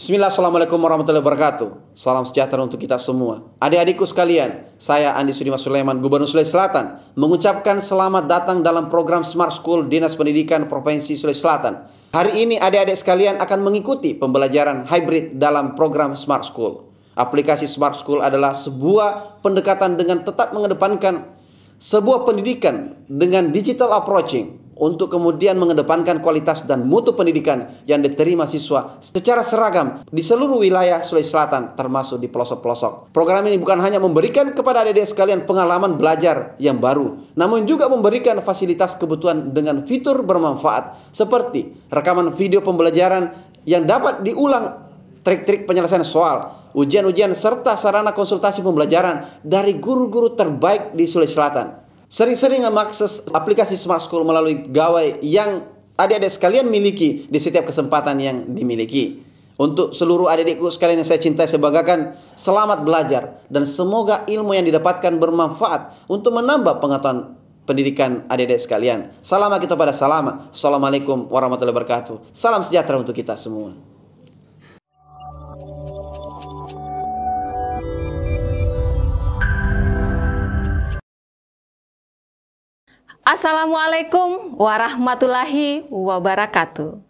Bismillah, Assalamualaikum warahmatullahi wabarakatuh. Salam sejahtera untuk kita semua. Adik-adikku sekalian, saya Andi Sudimas Sulaiman, Gubernur Sulawesi Selatan, mengucapkan selamat datang dalam program Smart School Dinas Pendidikan Provinsi Sulawesi Selatan. Hari ini adik-adik sekalian akan mengikuti pembelajaran hybrid dalam program Smart School. Aplikasi Smart School adalah sebuah pendekatan dengan tetap mengedepankan sebuah pendidikan dengan digital approaching, untuk kemudian mengedepankan kualitas dan mutu pendidikan yang diterima siswa secara seragam di seluruh wilayah Sulawesi Selatan, termasuk di pelosok-pelosok. Program ini bukan hanya memberikan kepada adik-adik sekalian pengalaman belajar yang baru, namun juga memberikan fasilitas kebutuhan dengan fitur bermanfaat seperti rekaman video pembelajaran yang dapat diulang, trik-trik penyelesaian soal, ujian-ujian, serta sarana konsultasi pembelajaran dari guru-guru terbaik di Sulawesi Selatan. Sering-sering mengakses aplikasi Smart School melalui gawai yang adik-adik sekalian miliki di setiap kesempatan yang dimiliki. Untuk seluruh adik-adikku sekalian yang saya cintai, saya banggakan, selamat belajar dan semoga ilmu yang didapatkan bermanfaat untuk menambah pengetahuan pendidikan adik-adik sekalian. Salam kita pada salama. Assalamualaikum warahmatullahi wabarakatuh. Salam sejahtera untuk kita semua. Assalamualaikum warahmatullahi wabarakatuh.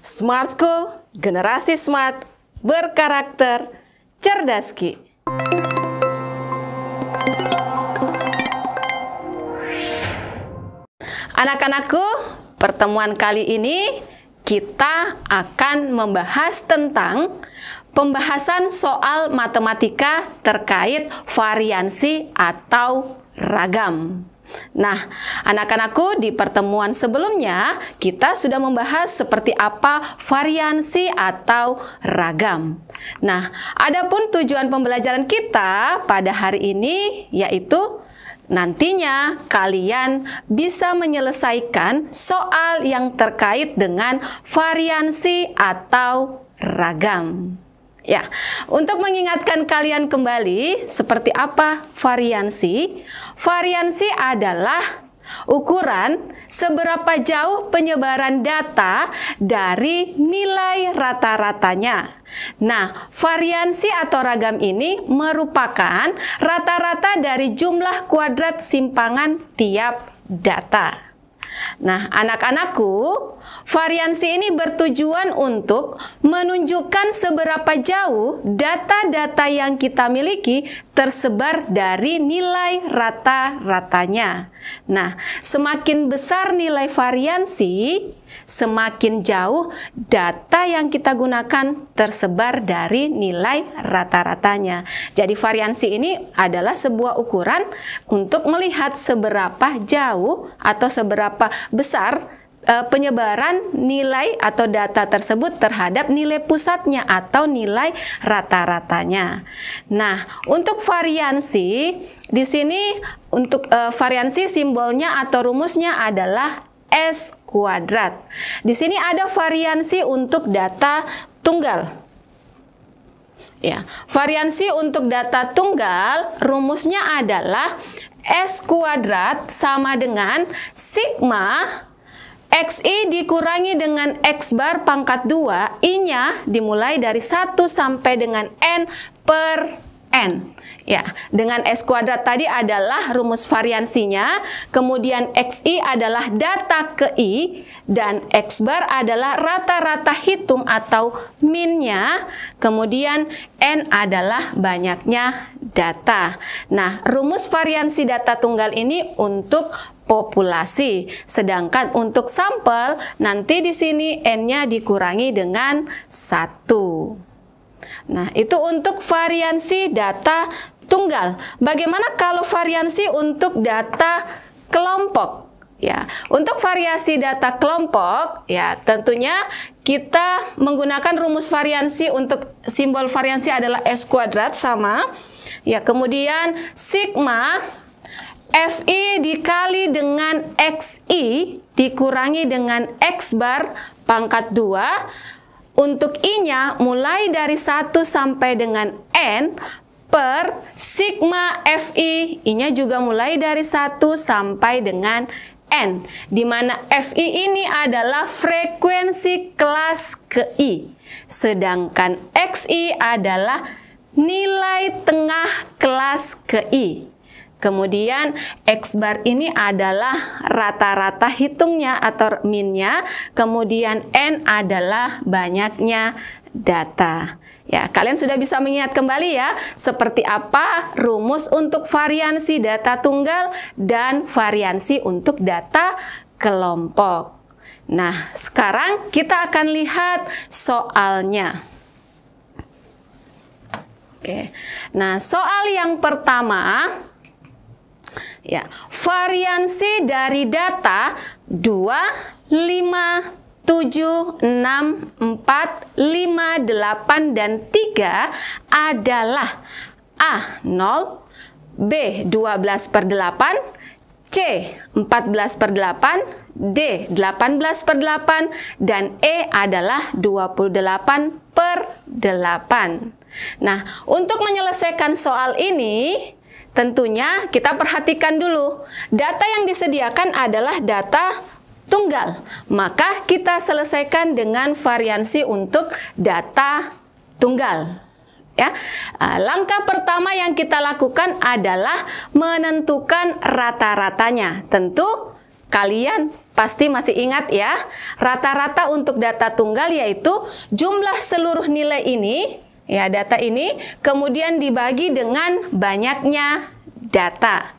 Smart School, generasi smart, berkarakter, cerdas Ki. Anak-anakku, pertemuan kali ini kita akan membahas tentang pembahasan soal matematika terkait variansi atau ragam. Nah, anak-anakku, di pertemuan sebelumnya kita sudah membahas seperti apa variansi atau ragam. Nah, adapun tujuan pembelajaran kita pada hari ini yaitu nantinya kalian bisa menyelesaikan soal yang terkait dengan variansi atau ragam. Ya, untuk mengingatkan kalian kembali seperti apa variansi? Variansi adalah ukuran seberapa jauh penyebaran data dari nilai rata-ratanya. Nah, variansi atau ragam ini merupakan rata-rata dari jumlah kuadrat simpangan tiap data. Nah, anak-anakku, variansi ini bertujuan untuk menunjukkan seberapa jauh data-data yang kita miliki tersebar dari nilai rata-ratanya. Nah, semakin besar nilai variansi, semakin jauh data yang kita gunakan tersebar dari nilai rata-ratanya. Jadi variansi ini adalah sebuah ukuran untuk melihat seberapa jauh atau seberapa besar penyebaran nilai atau data tersebut terhadap nilai pusatnya atau nilai rata-ratanya. Nah, untuk variansi di sini untuk variansi simbolnya atau rumusnya adalah S kuadrat. Di sini ada variansi untuk data tunggal. Ya, variansi untuk data tunggal rumusnya adalah S kuadrat sama dengan sigma XI dikurangi dengan X bar pangkat 2, I-nya dimulai dari 1 sampai dengan N per N. Ya, dengan S kuadrat tadi adalah rumus variansinya, kemudian XI adalah data ke I, dan X bar adalah rata-rata hitung atau min-nya, kemudian N adalah banyaknya data. Nah, rumus variansi data tunggal ini untuk populasi, sedangkan untuk sampel nanti di sini N-nya dikurangi dengan 1. Nah, itu untuk variansi data tunggal. Bagaimana kalau variansi untuk data kelompok? Ya, untuk variasi data kelompok, ya tentunya kita menggunakan rumus variansi. Untuk simbol variansi adalah S kuadrat sama, ya, kemudian sigma FI dikali dengan XI dikurangi dengan X bar pangkat 2. Untuk I-nya mulai dari 1 sampai dengan N per sigma FI, I-nya juga mulai dari 1 sampai dengan N, di mana Fi ini adalah frekuensi kelas ke I, sedangkan Xi adalah nilai tengah kelas ke I. Kemudian X bar ini adalah rata-rata hitungnya atau minnya, kemudian N adalah banyaknya data. Ya, kalian sudah bisa mengingat kembali ya, seperti apa rumus untuk variansi data tunggal dan variansi untuk data kelompok. Nah, sekarang kita akan lihat soalnya. Oke. Nah, soal yang pertama, ya, variansi dari data 2, 5, 7, 6, 4, 5, 8, dan 3 adalah A. 0, B. 12/8, C. 14/8, D. 18/8, dan E adalah 28/8. Nah, untuk menyelesaikan soal ini, tentunya kita perhatikan dulu, data yang disediakan adalah data tunggal, maka kita selesaikan dengan variansi untuk data tunggal. Ya, langkah pertama yang kita lakukan adalah menentukan rata-ratanya. Tentu kalian pasti masih ingat ya, rata-rata untuk data tunggal yaitu jumlah seluruh nilai ini, ya data ini, kemudian dibagi dengan banyaknya data.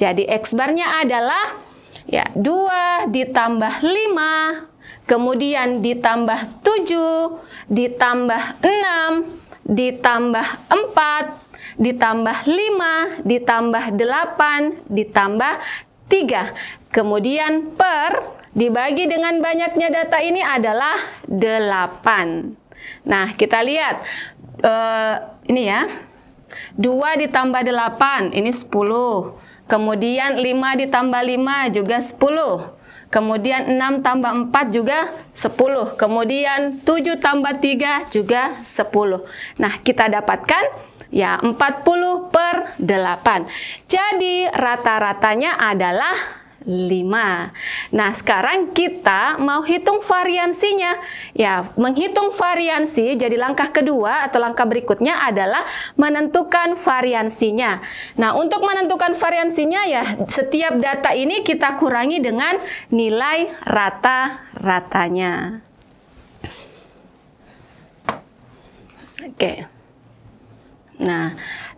Jadi X barnya adalah ya 2 ditambah 5, kemudian ditambah 7, ditambah 6, ditambah 4, ditambah 5, ditambah 8, ditambah 3. Kemudian per dibagi dengan banyaknya data ini adalah 8. Nah, kita lihat ini ya. 2 ditambah 8 ini 10. Kemudian 5 ditambah 5 juga 10. Kemudian 6 tambah 4 juga 10. Kemudian 7 tambah 3 juga 10. Nah, kita dapatkan ya 40/8. Jadi rata-ratanya adalah 5. Nah, sekarang kita mau hitung variansinya. Ya, menghitung variansi, jadi langkah kedua atau langkah berikutnya adalah menentukan variansinya. Nah, untuk menentukan variansinya ya, setiap data ini kita kurangi dengan nilai rata-ratanya. Oke.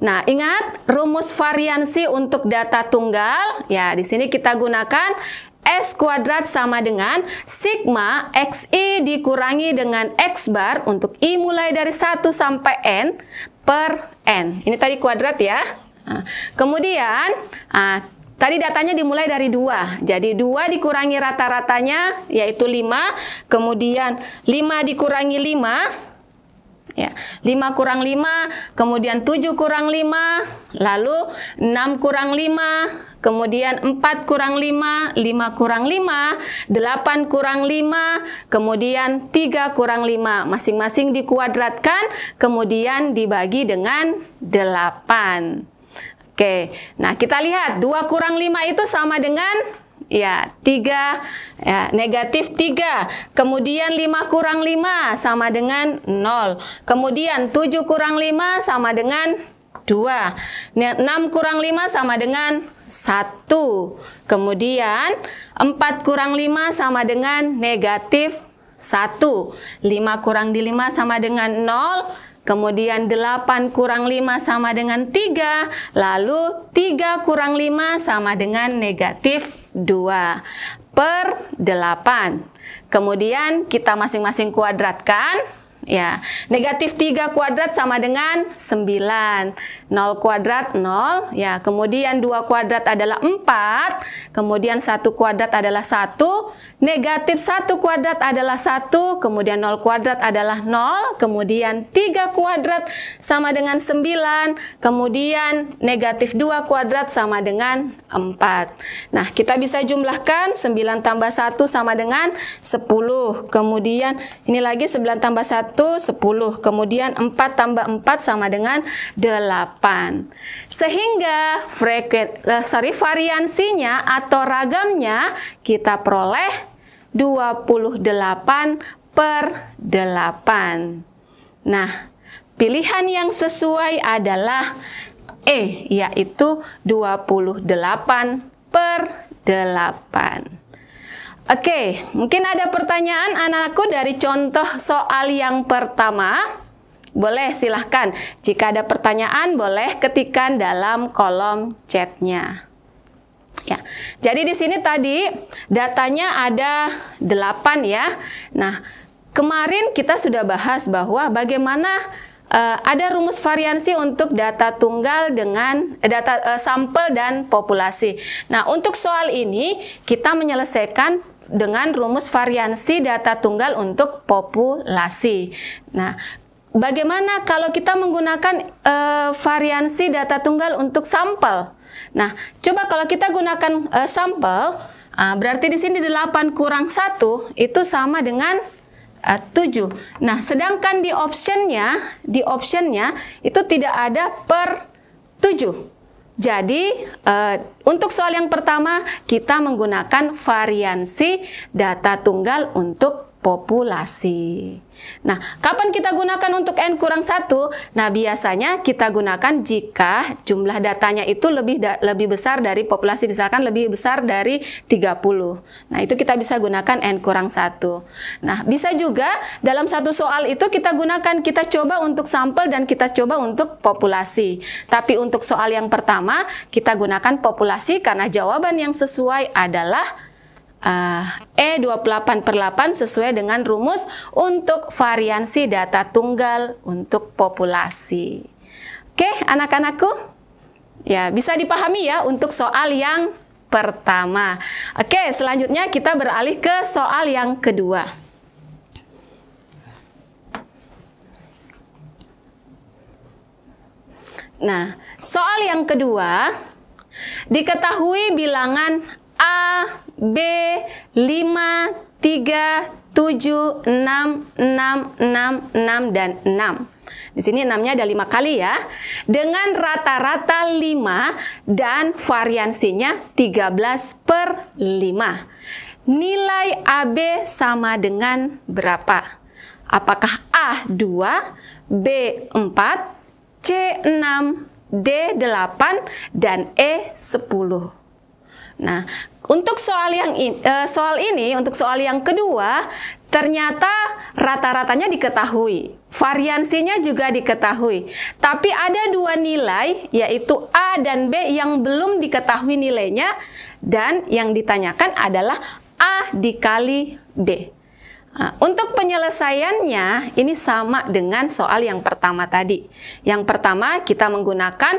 Nah, ingat rumus variansi untuk data tunggal. Ya, di sini kita gunakan S kuadrat sama dengan sigma XI dikurangi dengan X bar untuk I mulai dari 1 sampai N per N. Ini tadi kuadrat ya. Nah, kemudian tadi datanya dimulai dari 2. Jadi 2 dikurangi rata-ratanya yaitu 5. Kemudian 5 dikurangi 5. Ya, 5 kurang 5, kemudian 7 kurang 5, lalu 6 kurang 5, kemudian 4 kurang 5, 5 kurang 5, 8 kurang 5, kemudian 3 kurang 5. Masing-masing dikuadratkan, kemudian dibagi dengan 8. Oke, nah kita lihat 2 kurang 5 itu sama dengan ya 3, ya, negatif 3. Kemudian 5 kurang 5 sama dengan 0. Kemudian 7 kurang 5 sama dengan 2. 6 kurang 5 sama dengan 1. Kemudian 4 kurang 5 sama dengan negatif 1. 5 kurang 5 sama dengan 0. Kemudian 8 kurang 5 sama dengan 3. Lalu 3 kurang 5 sama dengan negatif 2 per 8. Kemudian kita masing-masing kuadratkan. Ya, negatif 3 kuadrat sama dengan 9. 0 kuadrat 0. Ya, kemudian 2 kuadrat adalah 4. Kemudian 1 kuadrat adalah 1. Negatif 1 kuadrat adalah 1. Kemudian 0 kuadrat adalah 0. Kemudian 3 kuadrat sama dengan 9. Kemudian negatif 2 kuadrat sama dengan 4. Nah, kita bisa jumlahkan 9 tambah 1 sama dengan 10. Kemudian ini lagi 9 tambah 1 1, 10. Kemudian 4 tambah 4 sama dengan 8. Sehingga variansinya atau ragamnya kita peroleh 28 per 8. Nah, pilihan yang sesuai adalah E, yaitu 28 per 8. Oke, mungkin ada pertanyaan anak-anakku dari contoh soal yang pertama. Boleh silahkan. Jika ada pertanyaan, boleh ketikkan dalam kolom chatnya. Ya, jadi di sini tadi datanya ada 8 ya. Nah, kemarin kita sudah bahas bahwa bagaimana ada rumus variansi untuk data tunggal dengan data sampel dan populasi. Nah, untuk soal ini kita menyelesaikan dengan rumus variansi data tunggal untuk populasi. Nah, bagaimana kalau kita menggunakan variansi data tunggal untuk sampel? Nah, coba kalau kita gunakan sampel, berarti di sini 8 kurang 1 itu sama dengan 7. Nah, sedangkan di optionnya itu tidak ada per 7. Jadi, untuk soal yang pertama kita menggunakan variansi data tunggal untuk populasi. Nah, kapan kita gunakan untuk N kurang 1? Nah, biasanya kita gunakan jika jumlah datanya itu lebih besar dari populasi, misalkan lebih besar dari 30. Nah, itu kita bisa gunakan N kurang 1. Nah, bisa juga dalam satu soal itu kita coba untuk sampel dan kita coba untuk populasi. Tapi untuk soal yang pertama, kita gunakan populasi karena jawaban yang sesuai adalah E 28 per 8 sesuai dengan rumus untuk variansi data tunggal untuk populasi. Oke, anak-anakku? Ya, bisa dipahami ya untuk soal yang pertama. Oke, selanjutnya kita beralih ke soal yang kedua. Nah, soal yang kedua, diketahui bilangan A, B, 5, 3, 7, 6, 6, 6, 6, dan 6. Di sini 6-nya ada 5 kali ya. Dengan rata-rata 5 dan variansinya 13 per 5. Nilai AB sama dengan berapa? Apakah A 2, B 4, C 6, D 8, dan E 10? Nah, untuk soal yang kedua, ternyata rata-ratanya diketahui, variansinya juga diketahui. Tapi ada 2 nilai, yaitu A dan B yang belum diketahui nilainya, dan yang ditanyakan adalah A dikali B. Nah, untuk penyelesaiannya ini sama dengan soal yang pertama tadi. Yang pertama kita menggunakan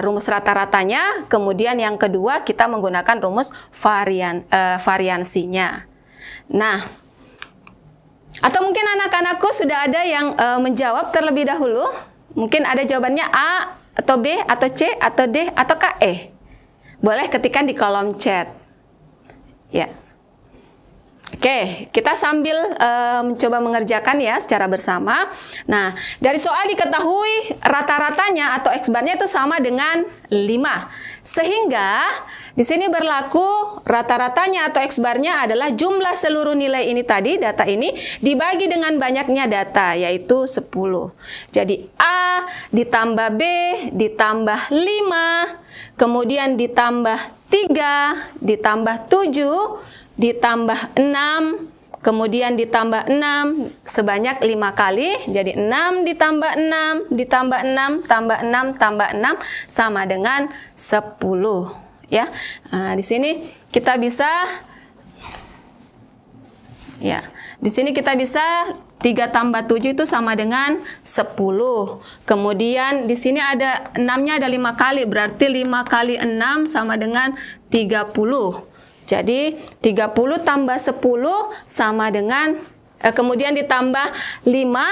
rumus rata-ratanya, kemudian yang kedua kita menggunakan rumus variansinya. Nah, atau mungkin anak-anakku sudah ada yang menjawab terlebih dahulu. Mungkin ada jawabannya A atau B atau C atau D atau E. Boleh ketikkan di kolom chat. Ya. Oke, kita sambil mencoba mengerjakan ya secara bersama. Nah, dari soal diketahui rata-ratanya atau X-barnya itu sama dengan 5. Sehingga di sini berlaku rata-ratanya atau X-barnya adalah jumlah seluruh nilai ini tadi, data ini, dibagi dengan banyaknya data, yaitu 10. Jadi A ditambah B ditambah 5, kemudian ditambah 3, ditambah 7, ditambah 6, kemudian ditambah 6 sebanyak 5 kali. Jadi 6 ditambah 6, ditambah 6, tambah 6, tambah 6 sama dengan 10. Ya, nah, di sini kita bisa, ya, di sini kita bisa 3 tambah 7 itu sama dengan 10. Kemudian di sini ada 6-nya ada 5 kali, berarti 5 kali 6 sama dengan 30. Jadi 30 tambah 10 sama dengan, kemudian ditambah 5,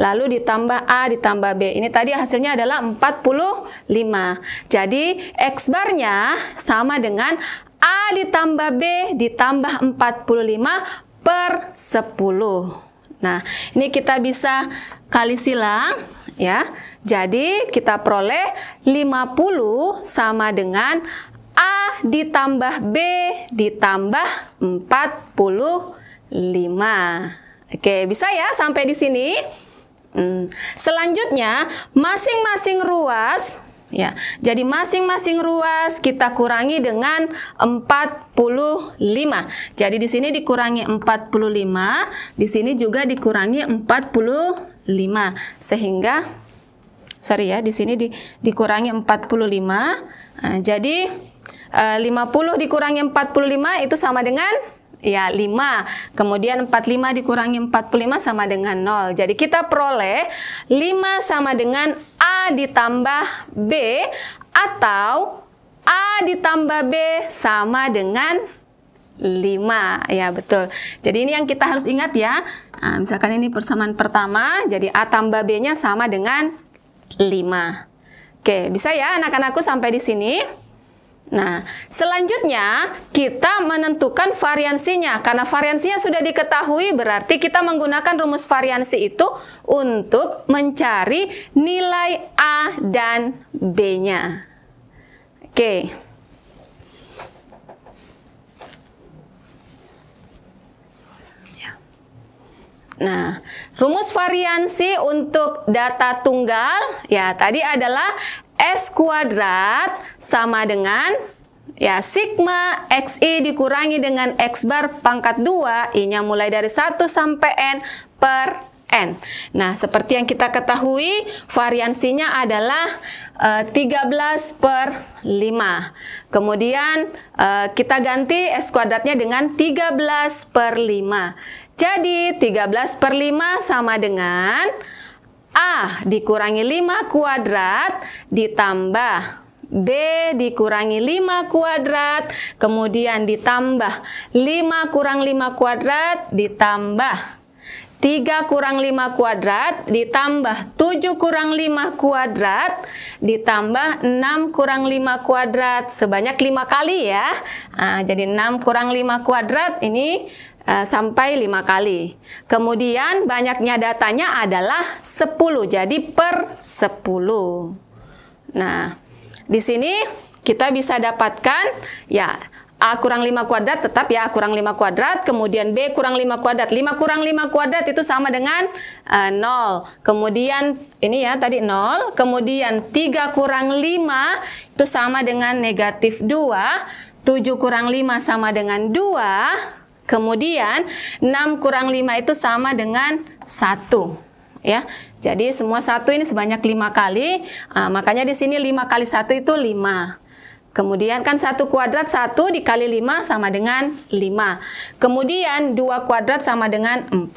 lalu ditambah A ditambah B. Ini tadi hasilnya adalah 45. Jadi X-barnya sama dengan A ditambah B ditambah 45 per 10. Nah, ini kita bisa kali silang ya. Jadi kita peroleh 50 sama dengan A ditambah B ditambah 45. Oke, bisa ya sampai di sini? Selanjutnya, masing-masing ruas ya. Jadi masing-masing ruas kita kurangi dengan 45. Jadi di sini dikurangi 45, di sini juga dikurangi 45. Sehingga di sini dikurangi 45. Jadi 50 dikurangi 45 itu sama dengan ya 5. Kemudian 45 dikurangi 45 sama dengan 0. Jadi kita peroleh 5 sama dengan A ditambah B atau A ditambah B sama dengan 5. Ya, betul. Jadi ini yang kita harus ingat ya. Nah, misalkan ini persamaan pertama, jadi A tambah B-nya sama dengan 5. Oke, bisa ya anak-anakku sampai di sini? Nah, selanjutnya kita menentukan variansinya. Karena variansinya sudah diketahui, berarti kita menggunakan rumus variansi itu untuk mencari nilai A dan B-nya. Oke. Nah, rumus variansi untuk data tunggal ya tadi adalah S kuadrat sama dengan ya sigma XI dikurangi dengan X bar pangkat 2, I-nya mulai dari 1 sampai N per N. Nah, seperti yang kita ketahui variansinya adalah 13 per 5. Kemudian kita ganti S kuadratnya dengan 13 per 5. Jadi 13 per 5 sama dengan A dikurangi 5 kuadrat ditambah B dikurangi 5 kuadrat, kemudian ditambah 5 kurang 5 kuadrat, ditambah 3 kurang 5 kuadrat, ditambah 7 kurang 5 kuadrat, ditambah 6 kurang 5 kuadrat, sebanyak 5 kali ya. Nah, jadi 6 kurang 5 kuadrat ini sampai 5 kali. Kemudian banyaknya datanya adalah 10, jadi per 10. Nah, di sini kita bisa dapatkan ya A kurang 5 kuadrat tetap ya A kurang 5 kuadrat, kemudian B kurang 5 kuadrat. 5 kurang 5 kuadrat itu sama dengan 0. Kemudian ini ya tadi 0, kemudian 3 kurang 5 itu sama dengan negatif 2, 7 kurang 5 sama dengan 2. Kemudian 6 kurang 5 itu sama dengan 1 ya. Jadi semua 1 ini sebanyak 5 kali. Makanya di sini 5 kali 1 itu 5. Kemudian kan 1 kuadrat 1 dikali 5 sama dengan 5. Kemudian 2 kuadrat sama dengan 4.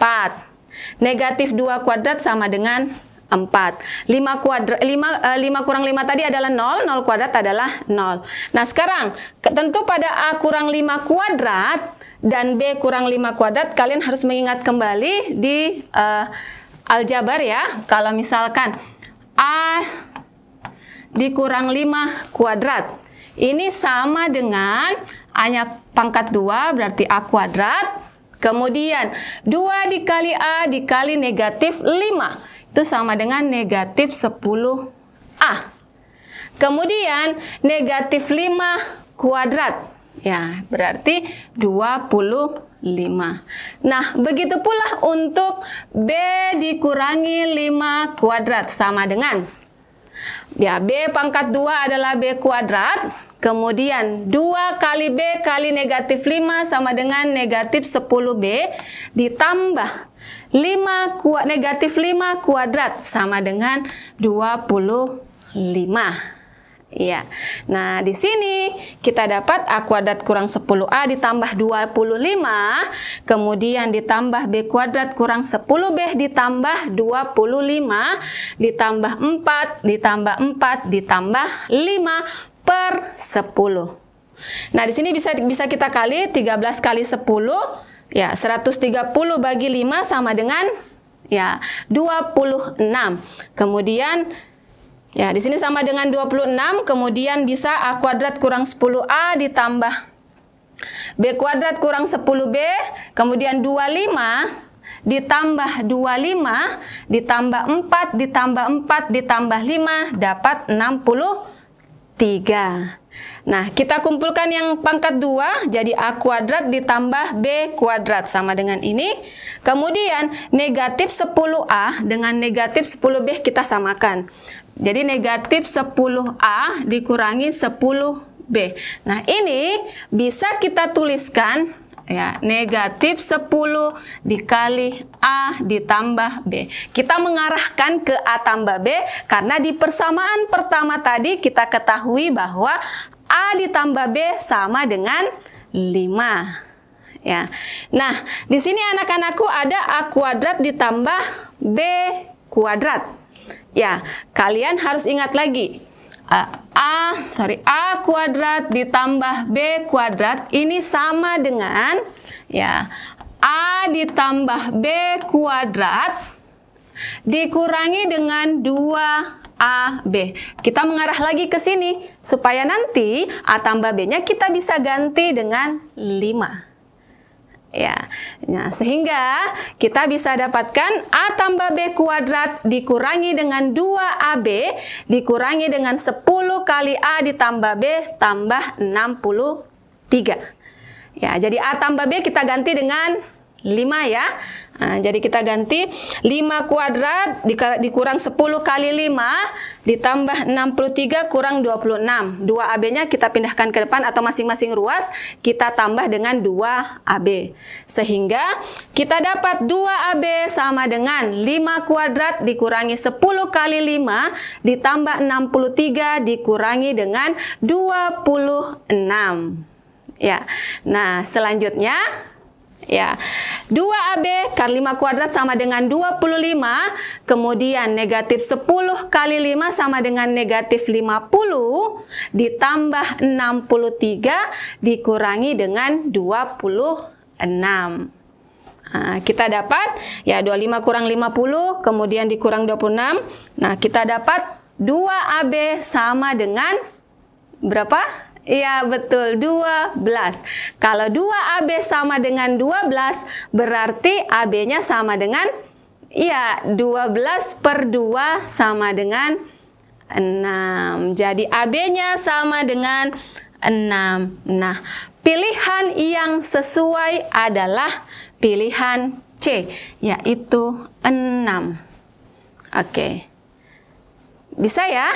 Negatif 2 kuadrat sama dengan 4. 5 kurang 5 tadi adalah 0, 0 kuadrat adalah 0. Nah, sekarang tentu pada A kurang 5 kuadrat dan B kurang 5 kuadrat, kalian harus mengingat kembali di aljabar ya. Kalau misalkan A dikurang 5 kuadrat, ini sama dengan A-nya pangkat 2, berarti A kuadrat. Kemudian 2 dikali A dikali negatif 5, itu sama dengan negatif 10A. Kemudian negatif 5 kuadrat. Ya, berarti 25. Nah, begitu pula untuk B dikurangi 5 kuadrat sama dengan ya B pangkat 2 adalah B kuadrat, kemudian 2 kali B kali negatif 5 sama dengan negatif 10B ditambah negatif 5 kuadrat sama dengan 25. Iya. Nah, di sini kita dapat A kuadrat kurang 10A ditambah 25, kemudian ditambah B kuadrat kurang 10B ditambah 25, ditambah 4, ditambah 4, ditambah 5 per 10. Nah, di sini bisa kita kali 13 kali 10, ya 130 bagi 5 sama dengan ya 26. Kemudian ya, di sini sama dengan 26, kemudian bisa A kuadrat kurang 10A ditambah B kuadrat kurang 10B, kemudian 25 ditambah 25 ditambah 4 ditambah 4 ditambah 5 dapat 63. Nah, kita kumpulkan yang pangkat 2 jadi A kuadrat ditambah B kuadrat sama dengan ini. Kemudian negatif 10A dengan negatif 10B kita samakan. Jadi negatif 10A dikurangi 10B. Nah, ini bisa kita tuliskan ya, negatif 10 dikali A ditambah B. Kita mengarahkan ke A tambah B karena di persamaan pertama tadi kita ketahui bahwa A ditambah B sama dengan 5. Ya. Nah, di sini anak-anakku ada A kuadrat ditambah B kuadrat. Ya, kalian harus ingat lagi. A kuadrat ditambah B kuadrat ini sama dengan ya A ditambah B kuadrat dikurangi dengan 2AB. Kita mengarah lagi ke sini supaya nanti A tambah B-nya kita bisa ganti dengan 5. Ya, nah, sehingga kita bisa dapatkan A tambah B kuadrat dikurangi dengan 2AB dikurangi dengan 10 kali A ditambah B tambah 63. Ya, jadi A tambah B kita ganti dengan 5 ya. Nah, jadi kita ganti 5 kuadrat dikurang 10 kali 5 ditambah 63 kurang 26. 2AB-nya kita pindahkan ke depan atau masing-masing ruas kita tambah dengan 2AB. Sehingga kita dapat 2AB sama dengan 5 kuadrat dikurangi 10 kali 5 ditambah 63 dikurangi dengan 26. Ya. Nah, selanjutnya ya, 2AB kali 5 kuadrat sama dengan 25, kemudian negatif 10 kali 5 sama dengan negatif 50, ditambah 63 dikurangi dengan 26. Nah, kita dapat, ya 25 kurang 50, kemudian dikurang 26, nah kita dapat 2AB sama dengan berapa? Iya betul, 12. Kalau 2AB sama dengan 12 berarti AB-nya sama dengan iya 12 per 2 sama dengan 6. Jadi AB-nya sama dengan 6. Nah, pilihan yang sesuai adalah pilihan C, yaitu 6. Oke. Bisa ya?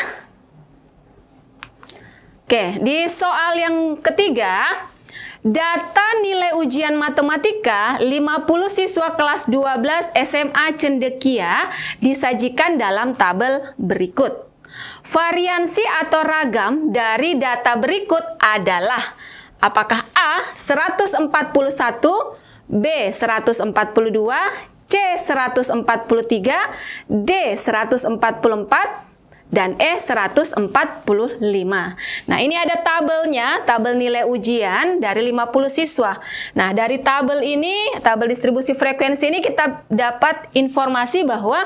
Oke, di soal yang ketiga, data nilai ujian matematika 50 siswa kelas 12 SMA Cendekia disajikan dalam tabel berikut. Variansi atau ragam dari data berikut adalah apakah A 141, B 142, C 143, D 144, dan E 145. Nah, ini ada tabelnya, tabel nilai ujian dari 50 siswa. Nah, dari tabel ini, tabel distribusi frekuensi ini kita dapat informasi bahwa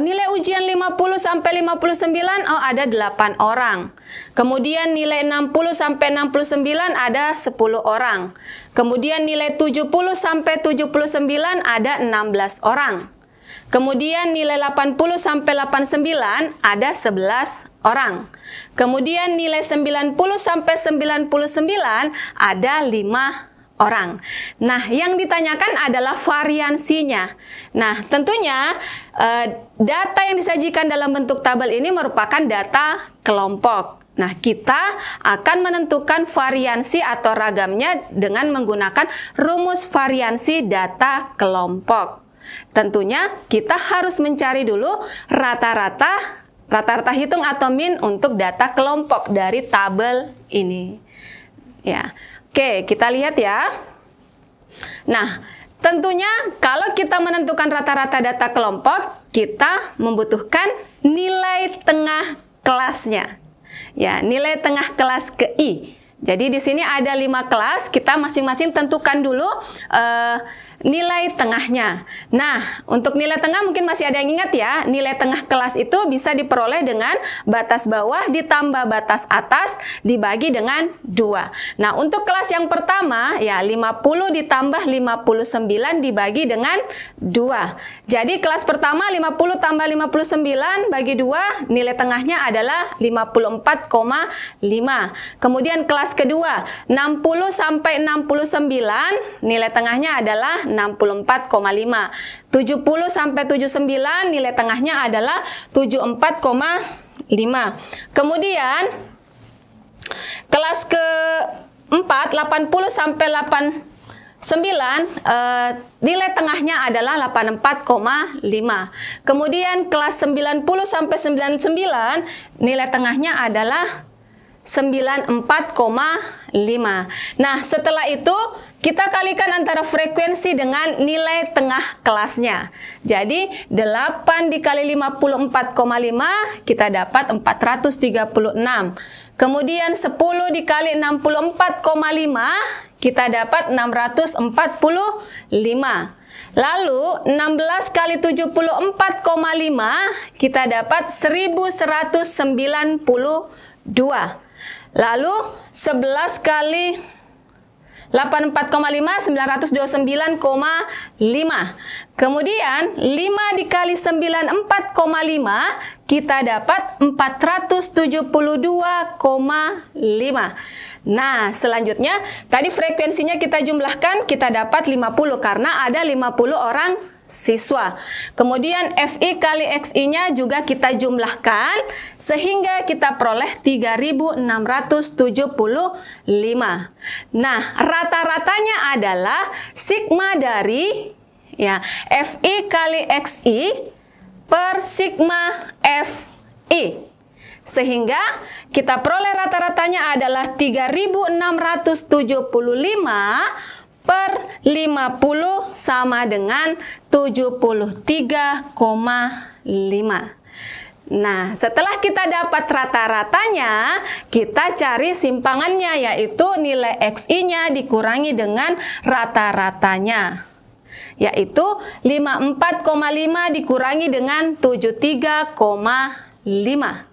nilai ujian 50 sampai 59 ada 8 orang. Kemudian nilai 60 sampai 69 ada 10 orang. Kemudian nilai 70 sampai 79 ada 16 orang. Kemudian nilai 80 sampai 89 ada 11 orang. Kemudian nilai 90 sampai 99 ada 5 orang. Nah, yang ditanyakan adalah variansinya. Nah, tentunya data yang disajikan dalam bentuk tabel ini merupakan data kelompok. Nah, kita akan menentukan variansi atau ragamnya dengan menggunakan rumus variansi data kelompok. Tentunya kita harus mencari dulu rata-rata hitung atau min untuk data kelompok dari tabel ini. Ya. Oke, kita lihat ya. Nah, tentunya kalau kita menentukan rata-rata data kelompok, kita membutuhkan nilai tengah kelasnya. Ya, nilai tengah kelas ke I. Jadi di sini ada 5 kelas, kita masing-masing tentukan dulu nilai tengahnya. Nah, untuk nilai tengah mungkin masih ada yang ingat ya, nilai tengah kelas itu bisa diperoleh dengan batas bawah ditambah batas atas dibagi dengan 2. Nah, untuk kelas yang pertama ya 50 ditambah 59 dibagi dengan 2. Jadi kelas pertama 50 tambah 59 bagi 2, nilai tengahnya adalah 54,5. Kemudian kelas kedua 60 sampai 69, nilai tengahnya adalah 64,5. 70 sampai 79, nilai tengahnya adalah 74,5. Kemudian kelas keempat 80 sampai 89, nilai tengahnya adalah 84,5. Kemudian kelas 90 sampai 99, nilai tengahnya adalah 94,5. Nah, setelah itu kita kalikan antara frekuensi dengan nilai tengah kelasnya. Jadi 8 dikali 54,5 kita dapat 436. Kemudian 10 dikali 64,5 kita dapat 645. Lalu 16 kali 74,5 kita dapat 1192. Lalu 11 kali 84,5 929,5. Kemudian 5 dikali 94,5 kita dapat 472,5. Nah, selanjutnya tadi frekuensinya kita jumlahkan, kita dapat 50 karena ada 50 orang siswa. Kemudian FI kali XI-nya juga kita jumlahkan sehingga kita peroleh 3.675. Nah, rata-ratanya adalah sigma dari ya FI kali XI per sigma FI. Sehingga kita peroleh rata-ratanya adalah 3.675 per 50 sama dengan 73,5. Nah, setelah kita dapat rata-ratanya, kita cari simpangannya, yaitu nilai XI-nya dikurangi dengan rata-ratanya, yaitu 54,5 dikurangi dengan 73,5.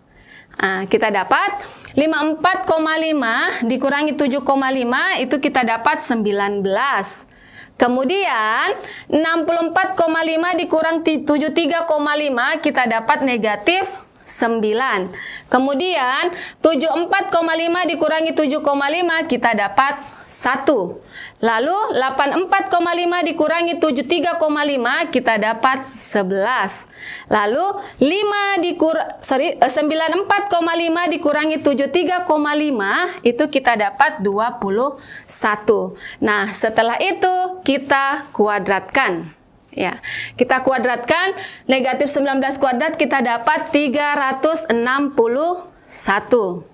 Nah, kita dapat 54,5 dikurangi 7,5 itu kita dapat 19. Kemudian 64,5 dikurang 73,5 kita dapat negatif 9. Kemudian 74,5 dikurangi 7,5 kita dapat 1. Lalu 84,5 dikurangi 73,5 kita dapat 11. Lalu 94,5 dikurangi 73,5 itu kita dapat 21. Nah, setelah itu kita kuadratkan. Ya, kita kuadratkan negatif 19 kuadrat kita dapat 361.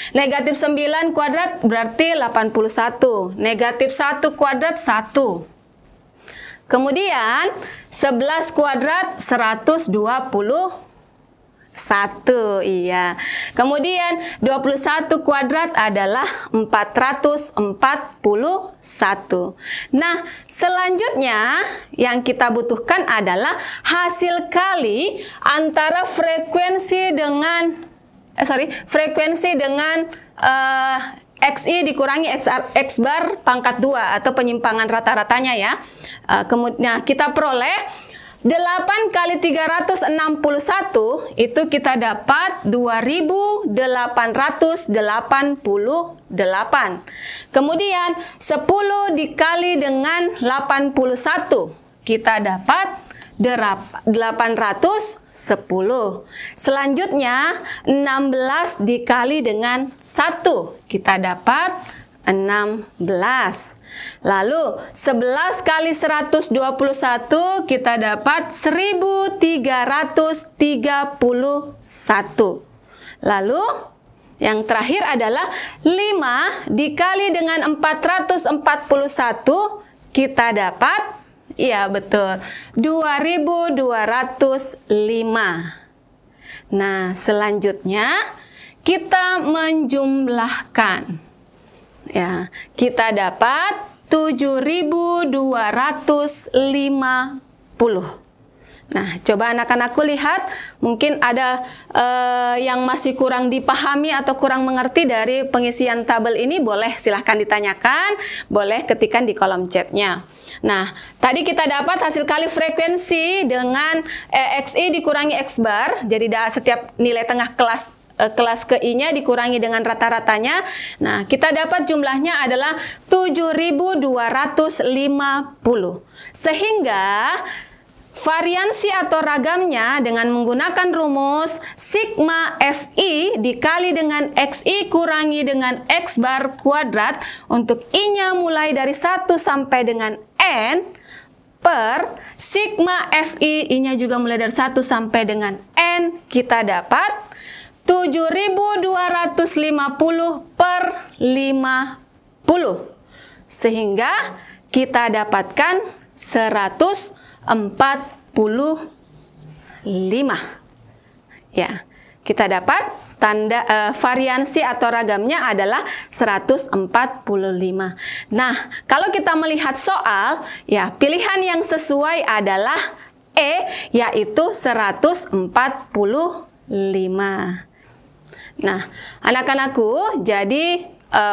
Negatif 9 kuadrat berarti 81. Negatif 1 kuadrat 1. Kemudian 11 kuadrat 121. Iya. Kemudian 21 kuadrat adalah 441. Nah, selanjutnya yang kita butuhkan adalah hasil kali antara frekuensi dengan XI dikurangi X bar pangkat 2 atau penyimpangan rata-ratanya ya. Kemudian kita peroleh 8 kali 361 itu kita dapat 2.888. Kemudian 10 dikali dengan 81 kita dapat 810. Selanjutnya 16 dikali dengan 1 kita dapat 16. Lalu 11 kali 121 kita dapat 1331. Lalu yang terakhir adalah 5 dikali dengan 441 kita dapat, iya betul, 2205. Nah, selanjutnya kita menjumlahkan. Ya, kita dapat 7.250. Nah, coba anak-anakku lihat, mungkin ada yang masih kurang dipahami atau kurang mengerti dari pengisian tabel ini, boleh silahkan ditanyakan, boleh ketikkan di kolom chatnya. Nah, tadi kita dapat hasil kali frekuensi dengan XI dikurangi X bar, jadi setiap nilai tengah kelas ke I-nya dikurangi dengan rata-ratanya. Nah, kita dapat jumlahnya adalah 7.250. Sehingga variansi atau ragamnya dengan menggunakan rumus sigma Fi dikali dengan Xi kurangi dengan X bar kuadrat untuk I-nya mulai dari 1 sampai dengan N per sigma Fi I-nya juga mulai dari 1 sampai dengan N, kita dapat 7.250 per 50. Sehingga kita dapatkan 145. Ya, kita dapat standar variansi atau ragamnya adalah 145. Nah, kalau kita melihat soal, ya pilihan yang sesuai adalah E, yaitu 145. Nah, anak-anakku, jadi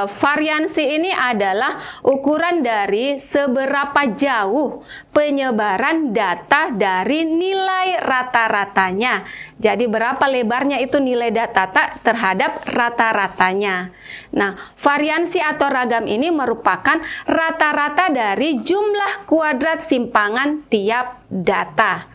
variansi ini adalah ukuran dari seberapa jauh penyebaran data dari nilai rata-ratanya. Jadi berapa lebarnya itu nilai data terhadap rata-ratanya. Nah, variansi atau ragam ini merupakan rata-rata dari jumlah kuadrat simpangan tiap data.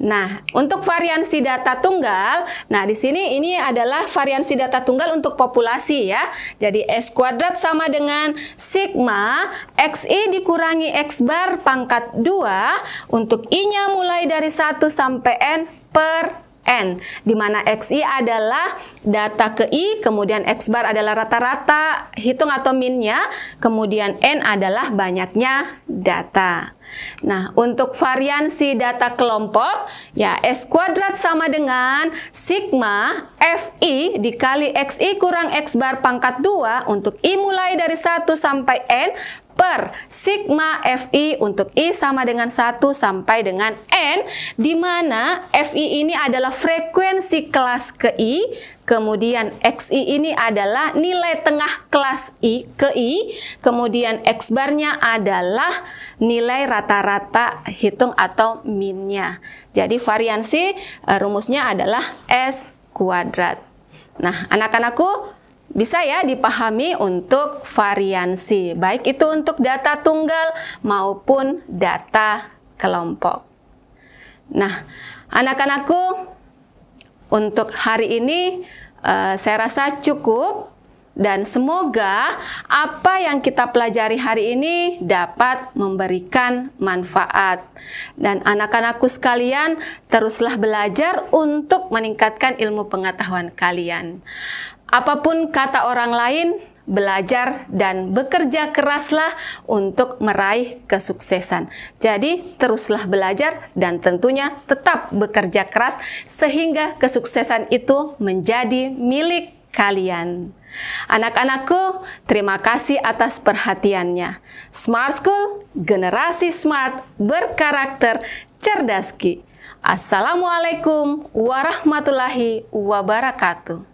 Nah, untuk variansi data tunggal, nah di sini ini adalah variansi data tunggal untuk populasi ya. Jadi S kuadrat sama dengan sigma Xi dikurangi X bar pangkat 2 untuk I-nya mulai dari 1 sampai N per N, di mana Xi adalah data ke I, kemudian X bar adalah rata-rata hitung atau minnya, kemudian N adalah banyaknya data. Nah, untuk variansi data kelompok, ya S kuadrat sama dengan sigma Fi dikali Xi kurang X bar pangkat 2 untuk I mulai dari 1 sampai N per sigma Fi untuk I sama dengan 1 sampai dengan N, di mana Fi ini adalah frekuensi kelas ke I, kemudian Xi ini adalah nilai tengah kelas I ke I, kemudian X barnya adalah nilai rata-rata hitung atau minnya. Jadi variansi rumusnya adalah S kuadrat. Nah, anak-anakku, bisa ya dipahami untuk variansi, baik itu untuk data tunggal maupun data kelompok. Nah, anak-anakku, untuk hari ini saya rasa cukup, dan semoga apa yang kita pelajari hari ini dapat memberikan manfaat. Dan anak-anakku sekalian, teruslah belajar untuk meningkatkan ilmu pengetahuan kalian. Apapun kata orang lain, belajar dan bekerja keraslah untuk meraih kesuksesan. Jadi teruslah belajar dan tentunya tetap bekerja keras sehingga kesuksesan itu menjadi milik kalian. Anak-anakku, terima kasih atas perhatiannya. Smart School, generasi smart, berkarakter, cerdas Ki. Assalamualaikum warahmatullahi wabarakatuh.